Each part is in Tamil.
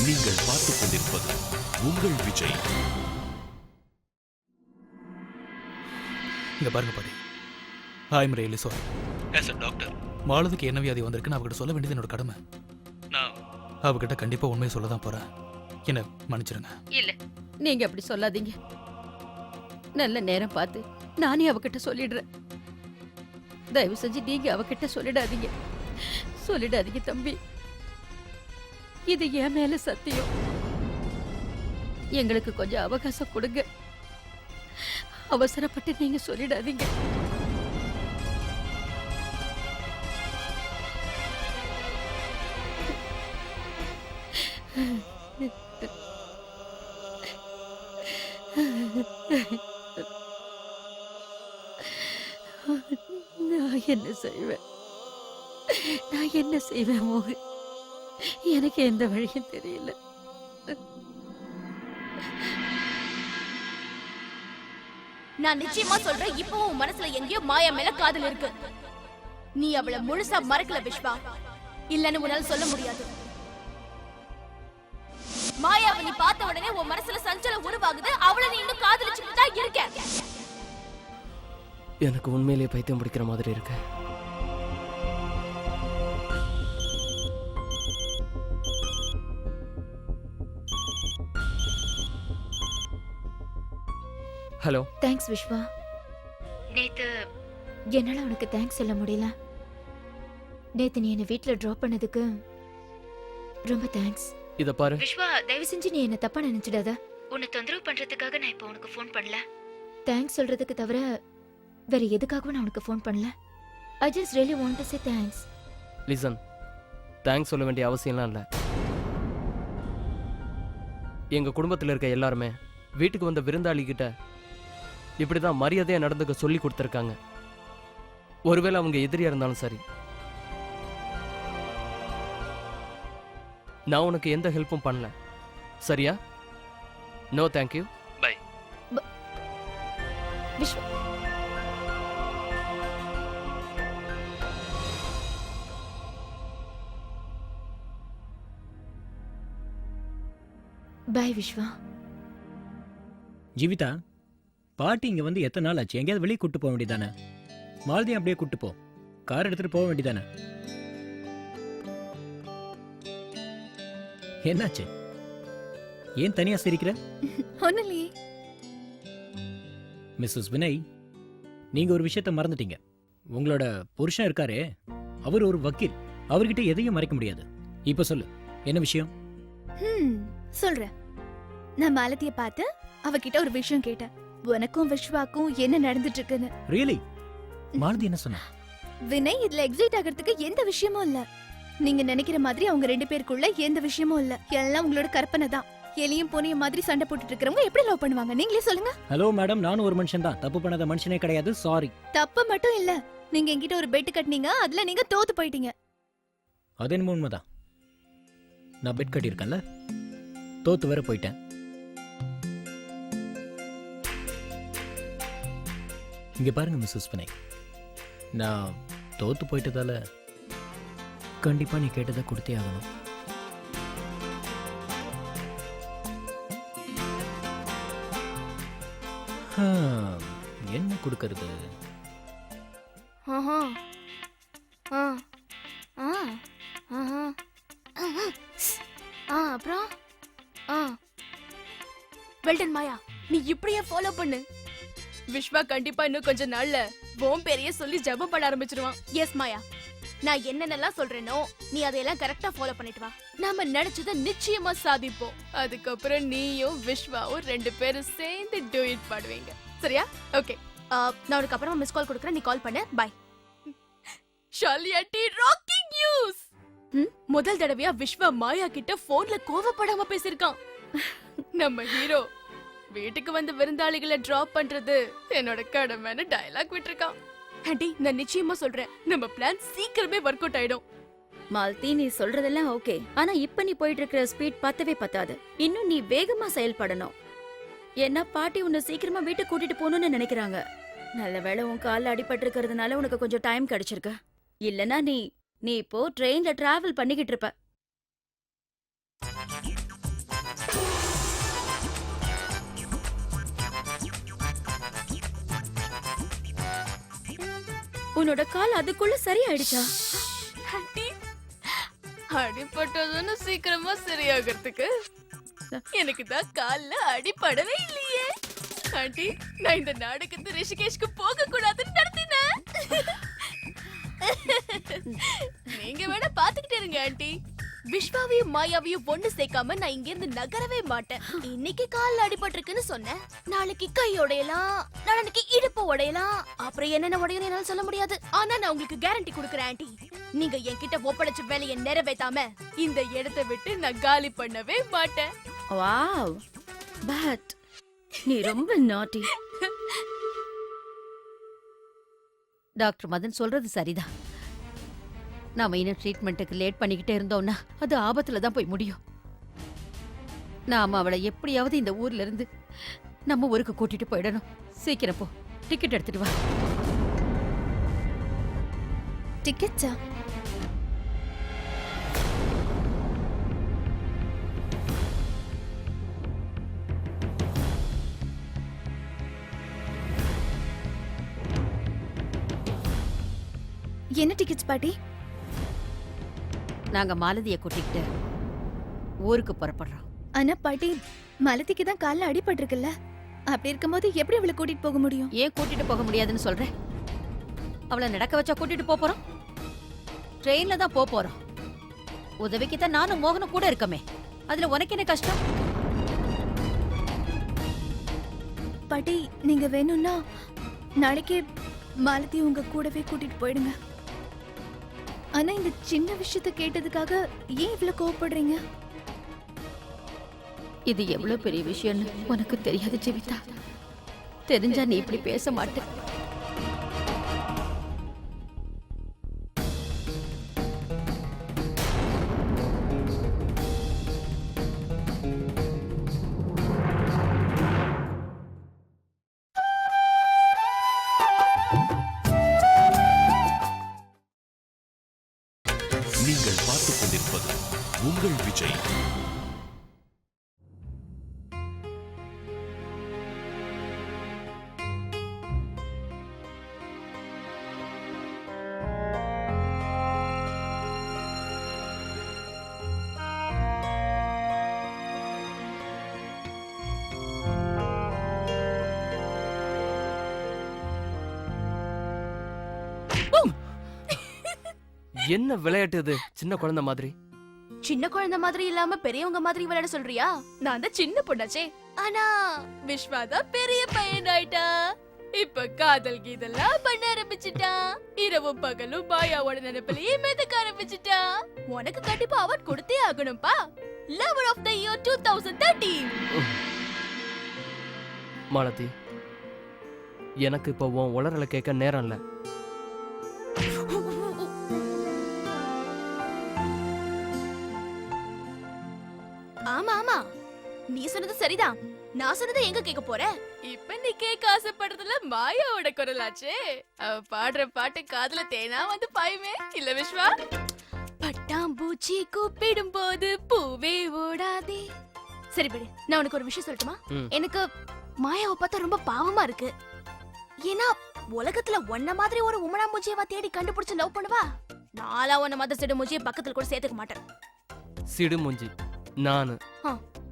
நீங்கள் பார்த்துக் கொண்டிருப்பது உங்கள் விஜய். இங்க பாருங்க buddy, I'm really sorry. As a doctor மாலதிக்கு என்ன வியாதி வந்திருக்குன்னு அவகிட்ட சொல்ல வேண்டியது என்னோட கடமை. நான் அவகிட்ட கண்டிப்பா உண்மையை சொல்ல தான் போறேன். என்ன மன்னிச்சிருங்க. இல்ல, நீங்க அப்படி சொல்லாதீங்க. நல்ல நேரம் பார்த்து நானே அவகிட்ட சொல்லிடுறேன். தயவு செஞ்சு நீங்க அவகிட்ட சொல்லிடாதீங்க. சொல்லிடாதீங்க தம்பி. இது என் மேல சத்தியம். எங்களுக்கு கொஞ்சம் அவகாசம் கொடுங்க. அவசரப்பட்டு நீங்க சொல்லிடாதீங்க. நான் என்ன செய்வேன்? நான் என்ன செய்வேன் மோகன்? எனக்கு எந்த வழியும் தெரியல. நான் நிச்சயமா சொல்றேன், இப்பவும் உன் மனசுல எங்கேயோ மாயா மேல காதல் இருக்கு. நீ அவளை முழுசா மறக்கல விஷ்வா. இல்லன்னு உன்னால சொல்ல முடியாது. மாயாவை நீ பார்த்த உடனே உன் மனசுல சஞ்சலம் உருவாகுது. அவளை நீ இன்னும் காதலிச்சுட்டு தான் இருக்க. எனக்கு உண்மையிலேயே பைத்தியம் பிடிக்கிற மாதிரி இருக்கு. ஹலோ. தேங்க்ஸ் விஷ்வா. நேத்து என்னால உனக்கு தேங்க்ஸ் சொல்ல முடியல. நேத்து நீ என்ன வீட்ல டிராப் பண்ணதுக்கு ரொம்ப தேங்க்ஸ். இத பாரு விஷ்வா, தயவு செஞ்சு நீ என்ன தப்பா நினைச்சிடாத. உன்னை தொந்தரவு பண்றதுக்காக நான் இப்போ உனக்கு ஃபோன் பண்ணல. தேங்க்ஸ் சொல்றதுக்கு தவிர வேற எதுக்காகவும் நான் உனக்கு ஃபோன் பண்ணல. I just really want to say thanks. Listen, thanks சொல்ல வேண்டிய அவசியம்லாம் இல்லை. எங்க குடும்பத்தில் இருக்க எல்லாருமே வீட்டுக்கு வந்த விருந்தாளி கிட்ட இப்படிதான் மரியாதையா நடந்துக்க சொல்லி கொடுத்துருக்காங்க. ஒருவேளை அவங்க எதிரியா இருந்தாலும் சரி. நான் உனக்கு எந்த ஹெல்ப்பும் பண்ணல, சரியா? No thank you, bye. Vishwa, bye Vishwa. Jeevitha, பாட்டி இங்க வந்து எத்தனை நாள் ஆச்சு? எங்கேயாவது வெளியே கூட்டு போக வேண்டியதானே? மாலதியும் அப்படியே கூட்டு போ. கார் எடுத்துட்டு போக வேண்டியதானே? என்னாச்சு? ஏன் தனியா சிரிக்கிற? ஒண்ணுலயே மிஸ்ஸஸ் வினய், நீங்க ஒரு விஷயத்த மறந்துட்டீங்க. உங்களோட புருஷன் இருக்காரே, அவர் ஒரு வக்கீல். அவர்கிட்ட எதையும் மறைக்க முடியாது. இப்ப சொல்லு, என்ன விஷயம்? சொல்றேன். நான் மாலதிய பார்த்து அவகிட்ட ஒரு விஷயம் கேட்டேன். உனக்கும் விஷ்வாக்கும் என்ன நடந்துட்டு இருக்குன்னு. ரியலி? மாலதி என்ன சொன்னா? வினய், இதுல எக்ஸைட் ஆகிறதுக்கு எந்த விஷயமும் இல்ல. நீங்க நினைக்கிற மாதிரி அவங்க ரெண்டு பேருக்குள்ள எந்த விஷயமும் இல்ல. எல்லாம் உங்களோட கற்பனை தான். எலியும் பூனையும் மாதிரி சண்டை போட்டுட்டு இருக்கிறவங்க எப்படி லவ் பண்ணுவாங்க? நீங்களே சொல்லுங்க. ஹலோ மேடம், நானும் ஒரு மனுஷன் தான். தப்பு பண்ணாத மனுஷனே கிடையாது. சாரி. தப்பு மட்டும் இல்ல, நீங்க என்கிட்ட ஒரு பெட் கட்டினீங்க, அதுல நீங்க தோத்து போயிட்டீங்க. அது என்னமோ உண்மைதான். நான் பெட் கட்டியிருக்கேன்ல, தோத்து வேற போயிட்டேன். இங்க பாருங்க மிஸ்ஸஸ் வினய், நான் தோத்து போயிட்டதால கண்டிப்பா நீ கேட்டதை கொடுத்தே ஆகணும். என்ன கொடுக்கறது? அப்புறம் வெல்டன் மாயா, நீ இப்படியே ஃபாலோ பண்ணு. விஷ்வா கண்டிப்பா இன்னும் கொஞ்ச நாள்ல உன் பேரையே சொல்லி ஜெபம் பண்ண ஆரம்பிச்சிருவான். எஸ் மாயா, நான் என்னென்னலாம் சொல்றேனோ நீ அதையெல்லாம் கரெக்டா ஃபாலோ பண்ணிட்டு வா. நாம நினைச்சதை நிச்சயமா சாதிப்போம். அதுக்கப்புறம் நீயும் விஷ்வாவும் ரெண்டு பேரும் சேர்ந்து டூயிட் பாடுவீங்க, சரியா? ஓகே, நான் உனக்கு அப்புறமா மிஸ் கால் கொடுக்குறேன். நீ கால் பண்ணு. பை. ஷாலியாட்டி ராக்கிங் நியூஸ். முதல் தடவையா விஷ்வா மாயா கிட்ட போன்ல கோவப்படாம பேசிருக்கான். நம்ம ஹீரோ வீட்டுக்கு வந்து விருந்தாளிகளை டிராப் பண்றது என்னோட கடமைன்னு டயலாக் விட்டுருக்கான். ஆண்டி, நான் நிச்சயமா சொல்றேன், நம்ம பிளான் சீக்கிரமே ஒர்க் அவுட் ஆயிடும். மால்தி, நீ சொல்றதெல்லாம் ஓகே, ஆனா இப்ப நீ போயிட்டு இருக்கிற ஸ்பீட் பத்தவே பத்தாது. இன்னும் நீ வேகமா செயல்படணும். ஏன்னா பாட்டி உன்னை சீக்கிரமா வீட்டுக்கு கூட்டிட்டு போகணும்னு நினைக்கிறாங்க. நல்ல வேளை உன் கால்ல அடிபட்டு இருக்கிறதுனால உனக்கு கொஞ்சம் டைம் கிடைச்சிருக்கு. இல்லனா நீ இப்போ ட்ரெயின்ல டிராவல் பண்ணிக்கிட்டு இருப்ப. உன்னோட கால் அதுக்குள்ள சரியாயிடுச்சா? ஆண்டி அடிபட்டதுன்னு சீக்கிரமா சரியாகிறதுக்கு எனக்கு தான் கால்ல அடிபடவே இல்லையே. ஆண்டி நான் இந்த நாடகத்து ரிஷிகேஷ்க்கு போக கூடாதுன்னு நடத்தினேன். நீங்க வேணா பாத்துக்கிட்டே இருங்க ஆண்டி. விஸ்வாவையும் மாயாவையும் ஒண்ணு சேர்க்காம நான் இங்க இருந்து நகரவே மாட்டேன். இன்னைக்கு கால்ல அடிபட்டிருக்குன்னு சொன்னேன், நாளைக்கு கை உடையலாம், நாளைக்கு இடுப்பு உடையலாம், அப்புறம் என்னென்ன உடையும் என்னால சொல்ல முடியாது. ஆனா நான் உங்களுக்கு கேரண்டி கொடுக்குறேன் ஆண்டி, நீங்க என்கிட்ட ஒப்படைச்ச வேலையை நிறைவேத்தாம இந்த இடத்தை விட்டு நான் காலி பண்ணவே மாட்டேன். வாவ், பட் நீ ரொம்ப நாட்டி. டாக்டர் மதன் சொல்றது சரிதான். நாம இன்னும் ட்ரீட்மெண்ட்டுக்கு லேட் பண்ணிக்கிட்டே இருந்தோம்னா அது ஆபத்துல தான் போய் முடியும். நாம அவளை எப்படியாவது இந்த ஊர்ல இருந்து நம்ம ஊருக்கு கூட்டிட்டு போயிடணும். சீக்கிரம் போ, டிக்கெட் எடுத்துட்டு வா. டிக்கெட்ஸா? என்ன டிக்கெட்ஸ் பாட்டி? நாங்க மாலதியை கூட்டிக்கிட்டு ஊருக்கு புறப்படுறோம். ஆனா பாட்டி, மலதிக்கு தான் கால்ல அடிபட்டிருக்குல்ல, அப்படி இருக்கும்போது எப்படி அவளை கூட்டிட்டு போக முடியும்? ஏன் கூட்டிட்டு போக முடியாதுன்னு சொல்றேன்? அவளை நடக்க வச்சா கூட்டிட்டு போறோம். ட்ரெயின்ல தான் போறோம். உதவிக்கு தான் நானும் மோகனும் கூட இருக்கமே. அதுல உனக்கு என்ன கஷ்டம்? பாட்டி, நீங்க வேணும்னா நாளைக்கே மாலதி உங்க கூடவே கூட்டிட்டு போயிடுங்க. ஆனா இந்த சின்ன விஷயத்த கேட்டதுக்காக ஏன் இவ்வளவு கோவப்படுறீங்க? இது எவ்வளவு பெரிய விஷயம்னு உனக்கு தெரியாது ஜீவிதா. தெரிஞ்சா நீ இப்படி பேச மாட்ட. நீங்கள் பார்த்துக் கொண்டிருப்பது உங்கள் விஜய். என்ன விளையாட்டு இது, சின்ன குழந்தை மாதிரி? சின்ன குழந்தை மாதிரி இல்லாம பெரியவங்க மாதிரி விளையாட சொல்றியா? நான் தான் சின்ன பொண்ணாச்சே. ஆனா விஸ்வா தான் பெரிய பையன் ஆயிட்டா. இப்ப காதல் கீதெல்லாம் பண்ண ஆரம்பிச்சுட்டான். இரவும் பகலும் மாயாவோட நினைப்பிலேயே மிதக்க ஆரம்பிச்சுட்டான். உனக்கு கண்டிப்பா அவார்ட் கொடுத்தே ஆகணும்பா. Lover of the year 2013. Malathi, எனக்கு இப்போ உன் உளறல கேட்க நேரம் இல்ல. ஆமா ஆமா, நீ சொன்னது சரிதான். நான் சொன்னதை எங்க கேட்க போற? இப்ப நீ கேட்க ஆசைப்படுறதுல மாயாவோட குரலாச்சே. அவ பாடுற பாட்டு காதுல தேனா வந்து பாயுமே இல்ல விஸ்வா? பட்டாம்பூச்சி கூப்பிடும் போது பூவே ஓடாதே. சரி விடு, நான் உனக்கு ஒரு விஷயம் சொல்லட்டுமா? எனக்கு மாயாவை பார்த்தா ரொம்ப பாவமா இருக்கு. ஏன்னா உலகத்துல உன்ன மாதிரி ஒரு உமனா மூஞ்சியவா தேடி கண்டுபிடிச்சு லவ் பண்ணுவா. நாளா உன்ன மாதிரி சிடு மூஞ்சியை பக்கத்துல கூட சேர்த்துக்க மாட்டேன். சிடு மூஞ்சி நானு?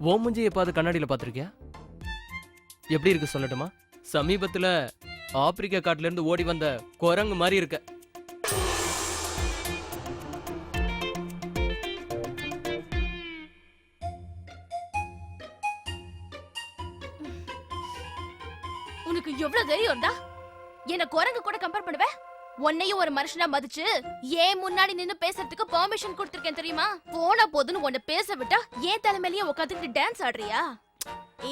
ஓ மூஞ்சி எப்பாவது கண்ணாடியில பாத்திருக்கியா? எப்படி இருக்கு சொல்லட்டுமா? சமீபத்துல ஆப்பிரிக்கா காட்டுல இருந்து ஓடி வந்த குரங்கு மாதிரி இருக்க. உனக்கு எவ்வளவு தைரியம் இருந்தா என்ன குரங்கு கூட கம்பேர் பண்ணுவ? உன்னையும் ஒரு மனுஷனா மதிச்சு ஏன் முன்னாடி நின்னு பேசுறதுக்கு பெர்மிஷன் கொடுத்திருக்கேன் தெரியுமா? போன போதுன்னு உன்னை பேச விட்டா ஏன் தலைமையிலேயே உட்காந்துக்கிட்டு டான்ஸ் ஆடுறியா?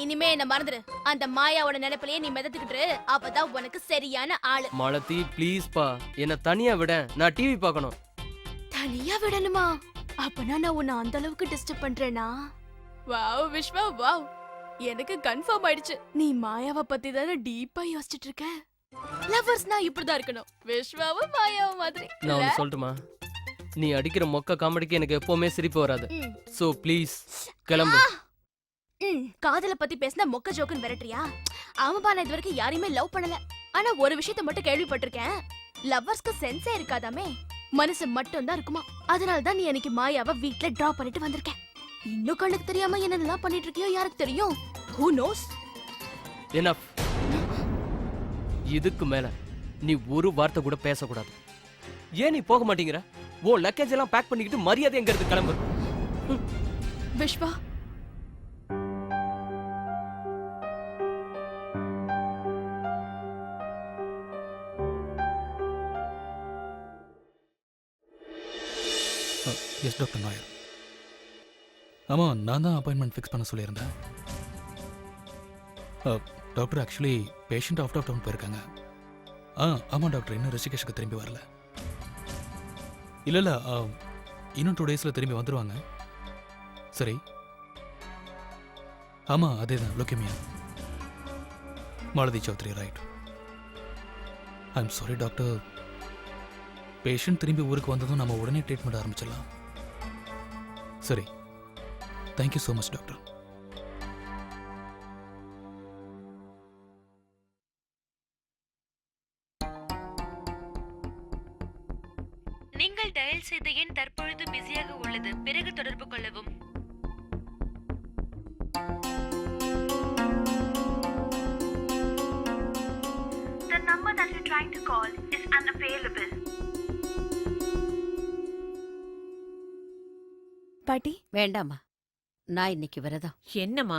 இனிமே என்ன மறந்துரு. அந்த மாயாவோட நினைப்பிலேயே நீ மிதத்துக்கிட்டு, அப்பதான் உனக்கு சரியான ஆளு. மாலதி ப்ளீஸ் பா, என்ன தனியா விட, நான் டிவி பார்க்கணும். தனியா விடணுமா? அப்பனா நான் உன்னை அந்த அளவுக்கு டிஸ்டர்ப் பண்றேனா? வாவ் விஸ்வா வாவ், எனக்கு கன்ஃபார்ம் ஆயிடுச்சு. நீ மாயாவை பத்தி தானே டீப்பா யோசிச்சுட்டு இருக்க. லவர்ஸ்னா இப்படிதான் இருக்கணும், விஸ்வாவும் மாயாவும் மாதிரி. நான் ஒன்னு சொல்லட்டுமா? நீ அடிக்கிற மொக்க காமெடிக்கு எனக்கு எப்பவுமே சிரிப்பு வராது. சோ ப்ளீஸ் கிளம்பு. காதல பத்தி பேசினா மொக்க ஜோக்குன்னு விரட்டுறியா? ஆமாப்பா, நான் இது வரைக்கும் யாரையுமே லவ் பண்ணல. ஆனா ஒரு விஷயத்தை மட்டும் கேள்விப்பட்டிருக்கேன், லவ்வர்ஸ்க்கு சென்ஸே இருக்காதாமே, மனசு மட்டும் தான் இருக்குமா. அதனால தான் நீ எனக்கு மாயாவை வீட்ல டிராப் பண்ணிட்டு வந்திருக்க. இன்னும் கண்ணுக்கு தெரியாம என்னென்னலாம் பண்ணிட்டு இருக்கியோ யாருக்கு தெரியும்? Who knows? Enough. இதுக்கு மேல நீ ஒரு வார்த்தை கூட பேசக்கூடாது. ஏன் நீ போக மாட்டேங்கிற? ஓ லக்கேஜ் எல்லாம் பேக் பண்ணிக்கிட்டு மரியாதை எங்க இருந்து கிளம்பு. Vishwa, yes doctor Nair. ஆமாம், நான் தான் அப்பாயின்மெண்ட் ஃபிக்ஸ் பண்ண சொல்லியிருந்தேன். Doctor actually patient out of town போயிருக்காங்க. ஆமாம் டாக்டர், இன்னும் ரிஷிகேஷுக்கு திரும்பி வரல. இல்லை இன்னும் 2 டேஸில் திரும்பி வந்துடுவாங்க. சரி, ஆமாம் அதே தான், leukaemia. Malathi Chowdhury, right. I am sorry doctor, patient திரும்பி ஊருக்கு வந்ததும் நம்ம உடனே ட்ரீட்மெண்ட் ஆரம்பிச்சிடலாம். சரி, தேங்க்யூ ஸோ மச் டாக்டர். நீங்கள் டயல் செய்த எண் தற்பொழுது பிஸியாக உள்ளது, பிறகு தொடர்பு கொள்ளவும். The number that you're trying to call is unavailable. பாட்டி, வேண்டாம்மா, நான் இன்னைக்கு விரதம். என்னம்மா,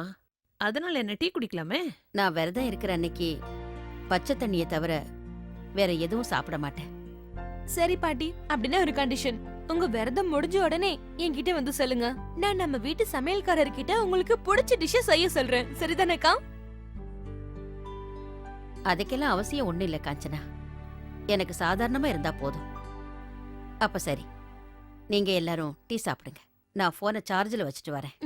அதனால என்ன டீ குடிக்கலாமே? நான் விரதம் இருக்கிற அன்னைக்கு பச்சை தண்ணியை தவிர வேற எதுவும் சாப்பிட மாட்டேன். சரி பாட்டி, அப்படின்னா ஒரு கண்டிஷன். உங்க விரதம் முடிஞ்ச உடனே என்கிட்ட வந்து சொல்லுங்க. நான் நம்ம வீட்டு சமையல்காரர்கிட்ட உங்களுக்கு பிடிச்ச டிஷ்ஷை செய்ய சொல்றேன். சரிதானேக்கா? அதுக்கெல்லாம் அவசியம் ஒண்ணும் இல்லை காஞ்சனா, எனக்கு சாதாரணமா இருந்தா போதும். அப்ப சரி, நீங்க எல்லாரும் டீ சாப்பிடுங்க. நான் போனை சார்ஜில் வச்சுட்டு வரேன்.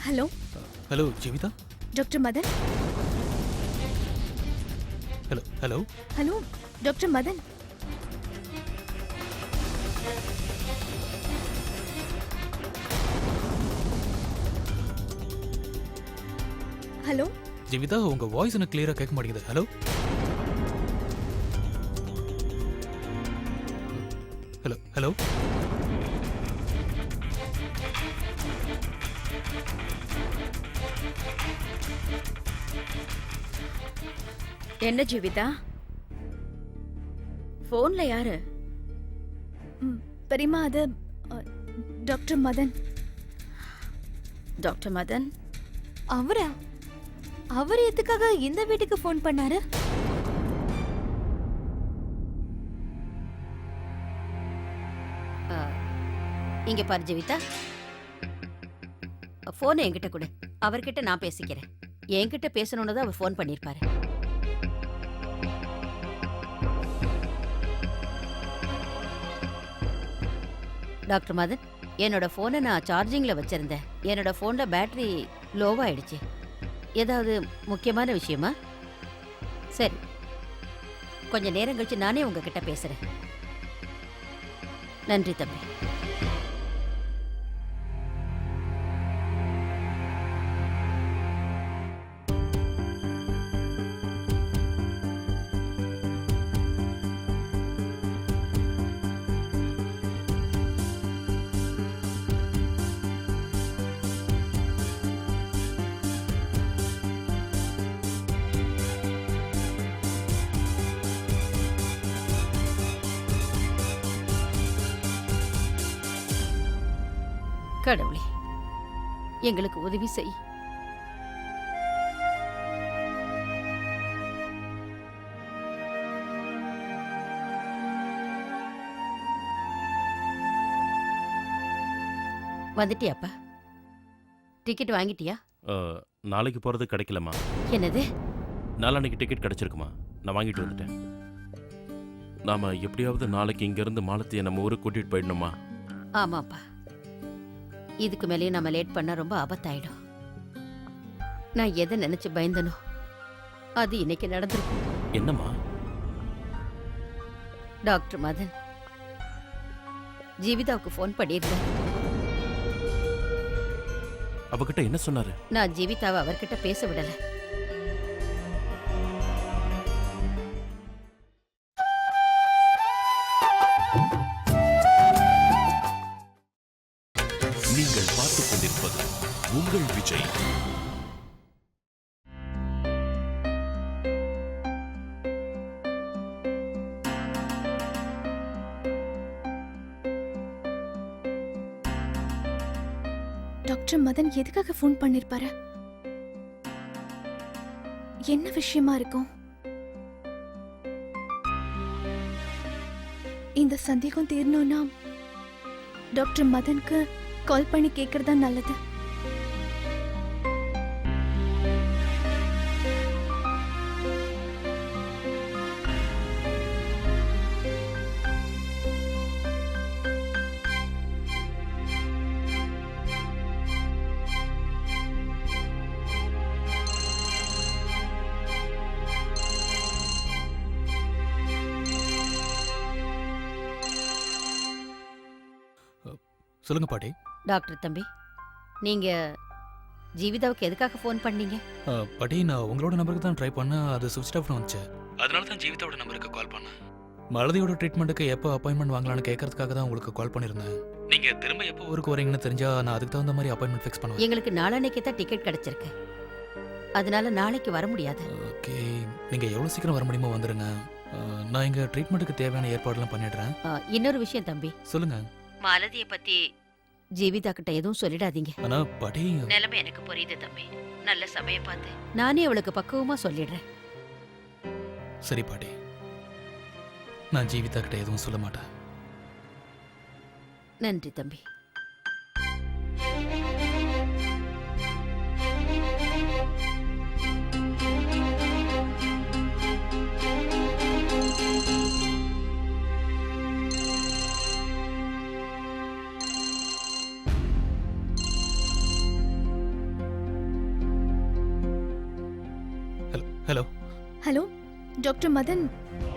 Hello hello Jeevitha. Doctor Madan. Hello hello doctor Madan. Hello Jeevitha, உங்க வாய்ஸ் எனக்கு கிளியரா கேட்க மாட்டேங்குது. ஹலோ ஹலோ ஹலோ என்ன ஜீவிதா, போன்ல யாரு? பெரியம்மா, அது டாக்டர் மதன். டாக்டர் மதன்? அவரா? அவர் எதுக்காக இந்த வீட்டுக்கு போன் பண்ணாரு? இங்க பாரு ஜீவிதா, போனை என்கிட்ட கொடு. அவர்கிட்ட நான் பேசிக்கிறேன். என்கிட்ட பேசணும்னு தான் அவர் போன் பண்ணிருப்பாரு. டாக்டர் மதன், என்னோட போனை நான் சார்ஜிங்ல வச்சிருந்தேன். என்னோட போன்ல பேட்டரி லோவாயிடுச்சு. ஏதாவது முக்கியமான விஷயமா? சரி, கொஞ்ச நேரம் கழிச்சு நானே உங்ககிட்ட பேசுறேன். நன்றி தம்பி. கடவுளே, எங்களுக்கு உதவி செய். வந்துட்டியாப்பா? டிக்கெட் வாங்கிட்டியா? நாளைக்கு போகிறது கிடைக்கலம்மா. என்னது? நாளான்னைக்கு டிக்கெட் கிடைச்சிருக்குமா? நான் வாங்கிட்டு வந்துட்டேன். நாம எப்படியாவது நாளைக்கு இங்கேருந்து மாலத்தியை நம்ம ஊருக்கு கூட்டிகிட்டு போயிடணுமா? ஆமாப்பா. இதுக்கு மேலேயும் நம்ம லேட் பண்ணா ரொம்ப ஆபத்தாயிடும். நான் எதை நினைச்சு பயந்தனோ அது இன்னைக்கு நடந்திருக்கும். என்னம்மா? டாக்டர் மதன் ஜீவிதாவுக்கு ஃபோன் பண்ணியிருந்தேன். அவகிட்ட என்ன சொன்னாரு? நான் ஜீவிதாவை அவர்கிட்ட பேச விடல. நீங்கள் பார்த்துக் கொண்டிருப்பது உங்கள் விஜய். டாக்டர் மதன் எதுக்காக ஃபோன் பண்ணிருப்பாரு? என்ன விஷயமா இருக்கும்? இந்த சந்தேகம் தீரணும்னா டாக்டர் மதனுக்கு கால் பண்ணி கேட்கறதா நல்லது. சொல்லுங்க பாட்டி. டாக்டர் தம்பி, நீங்க ஜீவிதாவுக்கு எதுக்காக ஃபோன் பண்ணீங்க? பாட்டி, நான் உங்களோட நம்பருக்கு தான் ட்ரை பண்ணேன். அது சுவிட்ச் ஆஃப்னு வந்துச்சு. அதனால தான் ஜீவிதாவோட நம்பருக்கு கால் பண்ணேன். மாலதியோட ட்ரீட்மெண்ட்டுக்கு எப்போ அப்பாயின்மெண்ட் வாங்கலாம்னு கேட்கறதுக்காக தான் உங்களுக்கு கால் பண்ணியிருந்தேன். நீங்க திரும்ப எப்போ ஊருக்கு வரீங்கன்னு தெரிஞ்சா நான் அதுக்கு தகுந்த மாதிரி அப்பாயின்மெண்ட் ஃபிக்ஸ் பண்ணுவேன். எங்களுக்கு நாளான்னைக்கு தான் டிக்கெட் கிடைச்சிருக்கு. அதனால நாளைக்கு வர முடியாது. ஓகே, நீங்க எவ்வளவு சீக்கிரம் வர முடியுமோ வந்துருங்க. நான் இங்க ட்ரீட்மெண்ட்டுக்கு தேவையான ஏற்பாடுலாம் பண்ணிடுறேன். இன்னொரு விஷயம் தம்பி, சொல்லுங்க. மாலதியை பத்தி ஜீவிதா கிட்ட எதுவும் சொல்லிடாதீங்க. ஆனா பாட்டி, நிலைமை எனக்கு புரியுது தம்பி. நல்ல சமயம் பார்த்து நானே அவளுக்கு பக்குவமா சொல்லிடுறேன். சரி பாட்டி, நான் ஜீவிதா கிட்ட எதுவும் சொல்ல மாட்டேன். நன்றி தம்பி. ஹலோ. ஹலோ டாக்டர் மதன்,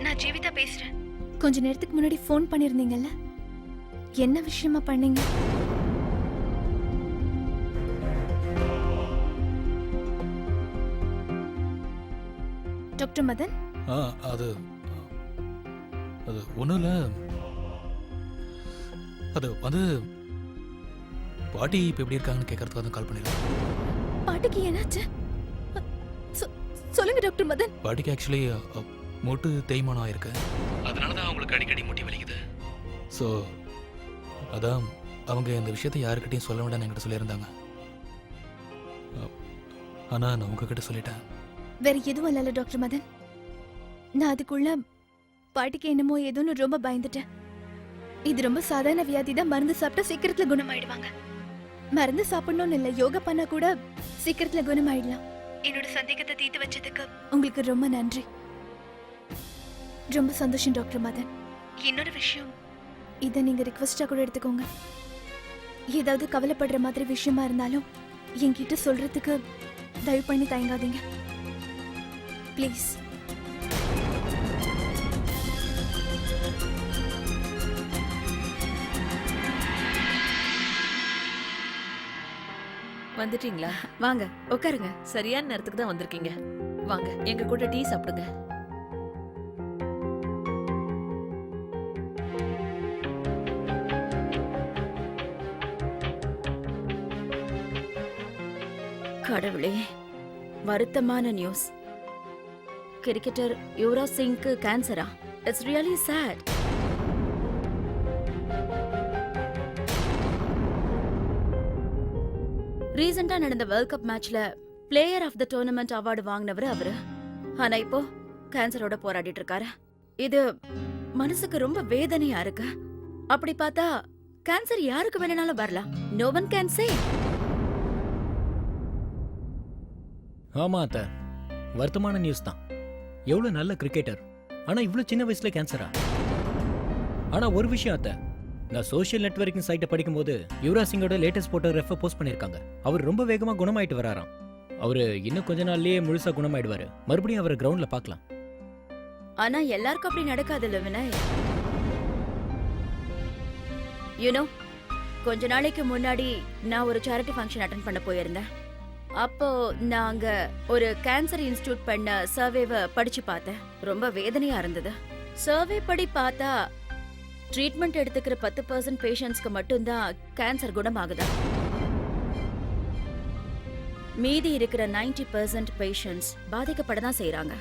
நான் ஜீவிதா பேசுறேன். கொஞ்ச நேரத்துக்கு முன்னாடி ஃபோன் பண்ணிருந்தீங்கல்ல, என்ன விஷயமா பண்ணீங்க? டாக்டர் மதன், அது ஒன்றும் இல்லை. அது வந்து பாட்டி இப்போ எப்படி இருக்காங்கன்னு கேட்கறதுக்காக தான் கால் பண்ணிடுறேன். பாட்டிக்கு என்னாச்சு? சொல்லுங்க டாக்டர் மதன். பாட்டிக்கு ஆக்சுவலி மூட்டு தேய்மானம் ஆயிருக்கு. அதனால தான் அவங்களுக்கு அடிக்கடி முட்டி வலிக்குது. ஸோ அதான் அவங்க இந்த விஷயத்தை யாருக்கிட்டையும் சொல்ல வேண்டாம்னு என்கிட்ட சொல்லியிருந்தாங்க. ஆனால் நான் உங்ககிட்ட சொல்லிட்டேன். வேற எதுவும் இல்லைல்ல டாக்டர் மதன். நான் அதுக்குள்ள பாட்டிக்கு என்னமோ ஏதோன்னு ரொம்ப பயந்துட்டேன். இது ரொம்ப சாதாரண வியாதி தான். மருந்து சாப்பிட்டா சீக்கிரத்துல குணமாயிடுவாங்க. மருந்து சாப்பிடணும்னு இல்லை, யோகா பண்ணா கூட சீக்கிரத்துல குணமாயிடலாம். என்னோட சந்தேகத்தை தீர்த்து வச்சதுக்கு உங்களுக்கு ரொம்ப நன்றி. ரொம்ப சந்தோஷம் டாக்டர் மதன். இன்னொரு விஷயம், இதை நீங்க ரிக்வெஸ்டா கூட எடுத்துக்கோங்க. ஏதாவது கவலைப்படுற மாதிரி விஷயமா இருந்தாலும் என்கிட்ட சொல்றதுக்கு தயவு பண்ணி தயங்காதீங்க ப்ளீஸ். வந்துட்டீங்களா? வாங்க உட்காருங்க. சரியான நேரத்துக்கு தான் வந்திருக்கீங்க. வாங்க எங்க கூட டீ சாப்பிடுங்க. கடவுளே, வருத்தமான நியூஸ். கிரிக்கெட்டர் யுவராஜ் சிங்க்கு கேன்சரா? It's really sad. ரீசெண்டா நடந்த வேர்ல்ட் கப் மேட்ச்ல player of the tournament award வாங்கினவர் அவரு. ஆனா இப்போ கேன்சரோட போராடிட்டு இருக்காரு. இது மனசுக்கு ரொம்ப வேதனையா இருக்கு. அப்படி பார்த்தா கேன்சர் யாருக்கு வேணும்னாலும் வரலாம். No one can say. ஆமா அத்த, வருத்தமான நியூஸ் தான். எவ்வளவு நல்ல கிரிக்கெட்டர், ஆனா இவ்வளவு சின்ன வயசுல கேன்சரா? ஆனா ஒரு விஷயம் அத்த, நான் சோஷியல் நெட்வொர்க்கிங் சைட்டை படிக்கும்போது யுவராஜ் சிங்கோட லேட்டஸ்ட் போட்டோகிராஃபை போஸ்ட் பண்ணியிருக்காங்க. அவர் ரொம்ப வேகமா குணமாயிட்டு வராராம். அவரு இன்னும் கொஞ்ச நாள்லயே முழுசா குணமாயிடுவாரு. மறுபடியும் அவரை கிரவுண்ட்ல பார்க்கலாம். ஆனா எல்லாருக்கும் அப்படி நடக்காதுல்ல வினய். யூனோ, கொஞ்ச நாளைக்கு முன்னாடி நான் ஒரு சேரிட்டி ஃபங்க்ஷன் அட்டென்ட் பண்ண போயிருந்தேன். அப்போ நாங்க ஒரு கேன்சர் இன்ஸ்டிடியூட் பண்ண சர்வேவை படிச்சு பார்த்தேன். ரொம்ப வேதனையா இருந்தது. சர்வே படி பார்த்தா ட்ரீட்மெண்ட் எடுத்துக்கிற 10% பேஷண்ட்ஸ்க்கு மட்டும்தான் கேன்சர் குணமாகுதா. மீதி இருக்கிற 90% பேஷண்ட்ஸ் பாதிக்கப்பட தான் செய்றாங்க.